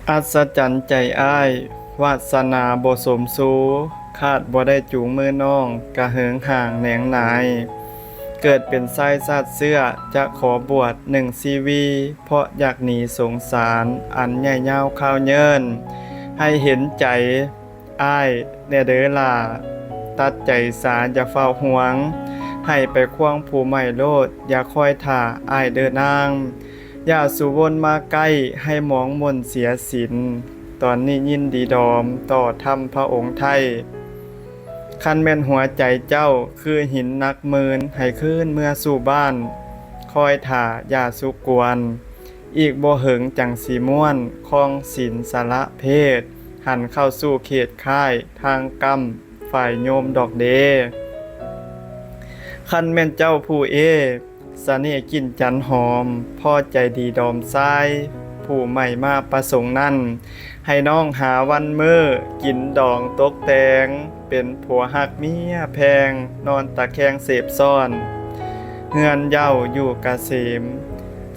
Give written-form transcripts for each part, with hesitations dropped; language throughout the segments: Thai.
อัศจรรย์ใจอ้ายวาสนาบ่สมสู่คาดบ่ได้จูงมือน้องกะเหิงห่างแหนงนายเกิดเป็นชายชาติเสื้อจะขอบวชชีวีเพราะอยากหนีสงสารอันใหญ่ยาวข้าวเยินให้เห็นใจอ้ายแน่เด้อล่ะตัดใจสาอย่าเฝ้าห่วงให้ไปควงผู้ใหม่โลดอย่าคอยท่าอ้ายเด้อนางอย่าสุวนมาใกล้ให้มองมนเสียสินตอนนี้ยินดีดอมต่อธรรมพระองค์ไทยคันแม่นหัวใจเจ้าคือหินนักเมินให้คืนเมื่อสู่บ้านคอยท่าอย่าสุกวนอีกบ่เหิงจังสีม่วนคองศีลสละเพศหันเข้าสู่เขตค่ายทางกรรมฝ่ายโยมดอกเดคันแม่นเจ้าผู้เสน่ห์กลิ่นจันหอมพ่อใจดีดอมซ้ายผู้ใหม่มาประสงค์นั้นให้น้องหาวันมื้อกินดองตกแต่งเป็นผัวหักเมียแพงนอนตะแคงเสพซ่อนเฮือนเย้าอยู่กะเสม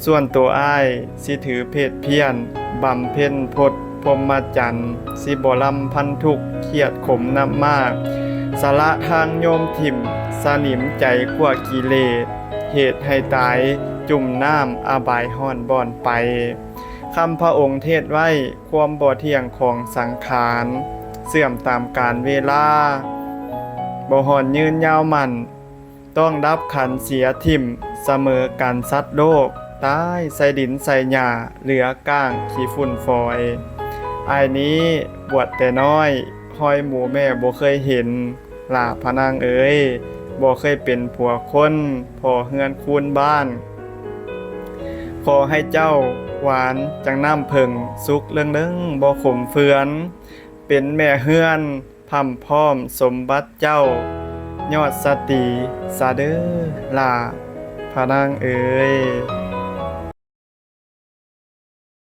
ส่วนตัวอ้ายสิถือเพศเพี้ยนบำเพ็ญพจน์พรหมจรรย์สิบ่ลำพันทุกข์เครียดขมน้ำมากสละทางโยมถิ่มสนิมใจกว่ากิเลสเหตุให้ตายจุ่มน้ำอบายห้อนบ่อนไปคำพระองค์เทศไว้ความบ่เที่ยงของสังขารเสื่อมตามกาลเวลาบ่หอนยืนยาวมันต้องดับขันเสียทิ่มเสมอกันสัตว์โลกตายใส่ดินใส่หญ้าเหลือก้างขี้ฝุ่นฟอยอ้ายนี้บวชแต่น้อยห้อยหมู่แม่บ่เคยเห็นล่าพะนางเอ๋ยบ่เคยเป็นผัวคนพอเฮือนคูนบ้านขอให้เจ้าหวานจังน้ำเพิ่งสุกเรื่องนึงบ่ขมเฟือนเป็นแม่เฮือนพำพร้อมสมบัติเจ้ายอดสติสาเด้อล่าพะนางเอ๋ย